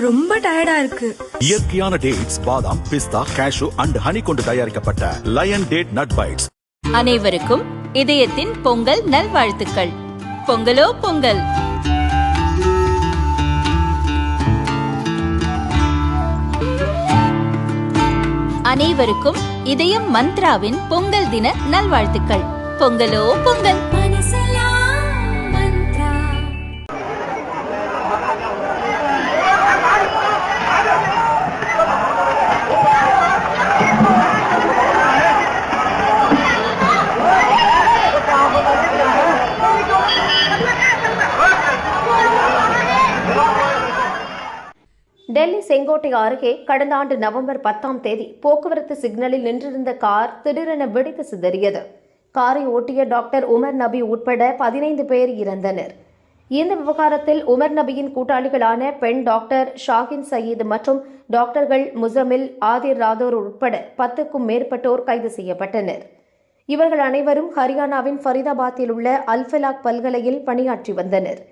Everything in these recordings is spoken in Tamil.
ரொம்ப டயர்டா இருக்கு. இயற்கையான டேட்ஸ், பாதாம், பிஸ்தா, கேஷு அண்ட் ஹனி கொண்டு தயாரிக்கப்பட்ட லயன் டேட் நட் பைட்ஸ். அனைவருக்கும் இதயத்தின் பொங்கல் நல்வாழ்த்துக்கள். பொங்கலோ பொங்கல். அனைவருக்கும் இதயம் மந்த்ராவின் பொங்கல் தின நல்வாழ்த்துக்கள். பொங்கலோ பொங்கல். டெல்லி செங்கோட்டை அருகே கடந்த ஆண்டு நவம்பர் 10ஆம் தேதி போக்குவரத்து சிக்னலில் நின்றிருந்த கார் திடீரென வெடித்து சிதறியது. காரை ஓட்டிய டாக்டர் உமர் நபி உட்பட 15 பேர் இறந்தனர். இந்த விவகாரத்தில் உமர் நபியின் கூட்டாளிகளான பெண் டாக்டர் ஷாகின் சயீத் மற்றும் டாக்டர்கள் முசமில், ஆதிர் ராதோர் உட்பட 10க்கும் மேற்பட்டோர் கைது செய்யப்பட்டனர். இவர்கள் அனைவரும் ஹரியானாவின் ஃபரிதாபாத்தில் உள்ள அல்ஃபலாக் பல்கலையில் பணியாற்றி வந்தனர்.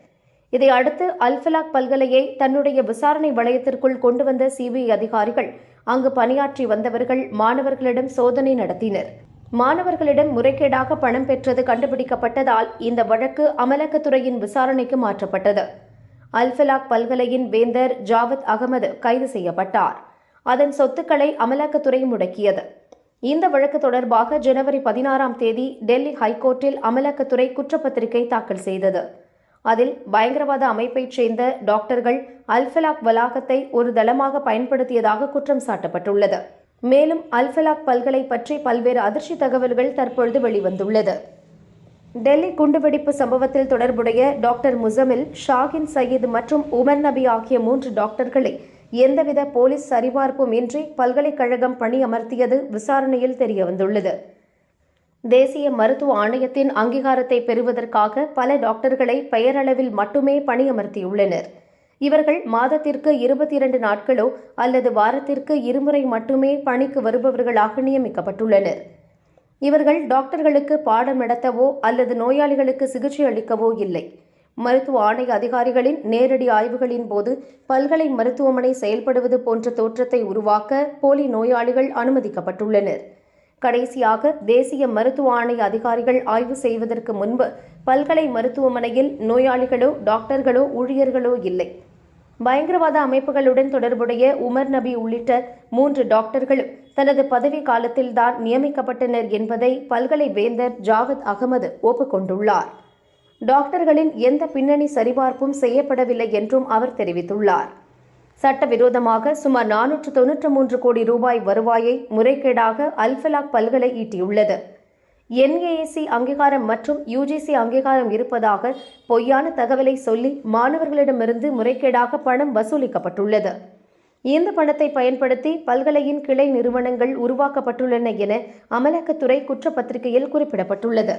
இதையடுத்து அல்ஃபலாக் பல்கலையை தன்னுடைய விசாரணை வளையத்திற்குள் கொண்டு வந்த சிபிஐ அதிகாரிகள் அங்கு பணியாற்றி வந்தவர்கள் மாணவர்களிடம் சோதனை நடத்தினர். மாணவர்களிடம் முறைகேடாக பணம் பெற்றது கண்டுபிடிக்கப்பட்டதால் இந்த வழக்கு அமலாக்கத்துறையின் விசாரணைக்கு மாற்றப்பட்டது. அல்ஃபலாக் பல்கலையின் வேந்தர் ஜாவத் அகமது கைது செய்யப்பட்டார். அதன் சொத்துக்களை அமலாக்கத்துறை முடக்கியது. இந்த வழக்கு தொடர்பாக ஜனவரி 16ஆம் தேதி டெல்லி ஹைகோர்ட்டில் அமலாக்கத்துறை குற்றப்பத்திரிகை தாக்கல் செய்தது. அதில் பயங்கரவாத அமைப்பைச் சேர்ந்த டாக்டர்கள் அல்ஃபலாக் வளாகத்தை ஒரு தளமாக பயன்படுத்தியதாக குற்றம் சாட்டப்பட்டுள்ளது. மேலும் அல்ஃபலாக் பல்கலை பற்றி பல்வேறு அதிர்ச்சி தகவல்கள் தற்பொழுது வெளிவந்துள்ளது. டெல்லி குண்டுவெடிப்பு சம்பவத்தில் தொடர்புடைய டாக்டர் முசமில், ஷாகின் சயீத் மற்றும் உமர் நபி ஆகிய 3 டாக்டர்களை எந்தவித போலீஸ் சரிபார்ப்பும் இன்றி பல்கலைக்கழகம் பணியமர்த்தியது விசாரணையில் தெரியவந்துள்ளது. தேசிய மருத்துவ ஆணையத்தின் அங்கீகாரத்தை பெறுவதற்காக பல டாக்டர்களை பெயரளவில் மட்டுமே பணியமர்த்தியுள்ளனர். இவர்கள் மாதத்திற்கு 22 நாட்களோ அல்லது வாரத்திற்கு 2 முறை மட்டுமே பணிக்கு வருபவர்களாக நியமிக்கப்பட்டுள்ளனர். இவர்கள் டாக்டர்களுக்கு பாடம் நடத்தவோ அல்லது நோயாளிகளுக்கு சிகிச்சை அளிக்கவோ இல்லை. மருத்துவ ஆணைய அதிகாரிகளின் நேரடி ஆய்வுகளின் போது பல்கலை மருத்துவமனை செயல்படுவது போன்ற தோற்றத்தை உருவாக்க போலி நோயாளிகள் அனுமதிக்கப்பட்டுள்ளனர். கடைசியாக தேசிய மருத்துவ ஆணைய அதிகாரிகள் ஆய்வு செய்வதற்கு முன்பு பல்கலை மருத்துவமனையில் நோயாளிகளோ டாக்டர்களோ ஊழியர்களோ இல்லை. பயங்கரவாத அமைப்புகளுடன் தொடர்புடைய உமர் நபி உள்ளிட்ட 3 டாக்டர்களும் தனது பதவி காலத்தில்தான் நியமிக்கப்பட்டனர் என்பதை பல்கலை வேந்தர் ஜாவத் அகமது ஒப்புக்கொண்டுள்ளார். டாக்டர்களின் எந்த பின்னணி சரிபார்ப்பும் செய்யப்படவில்லை என்றும் அவர் தெரிவித்துள்ளார். சட்டவிரோதமாக சுமார் 493 கோடி ரூபாய் வருவாயை முறைகேடாக அல்ஃபலாக் பல்கலை ஈட்டியுள்ளது. NAAC அங்கீகாரம் மற்றும் UGC அங்கீகாரம் இருப்பதாக பொய்யான தகவலை சொல்லி மாணவர்களிடமிருந்து முறைகேடாக பணம் வசூலிக்கப்பட்டுள்ளது. இந்த பணத்தை பயன்படுத்தி பல்கலையின் கிளை நிறுவனங்கள் உருவாக்கப்பட்டுள்ளன என அமலாக்கத்துறை குற்றப்பத்திரிகையில் குறிப்பிடப்பட்டுள்ளது.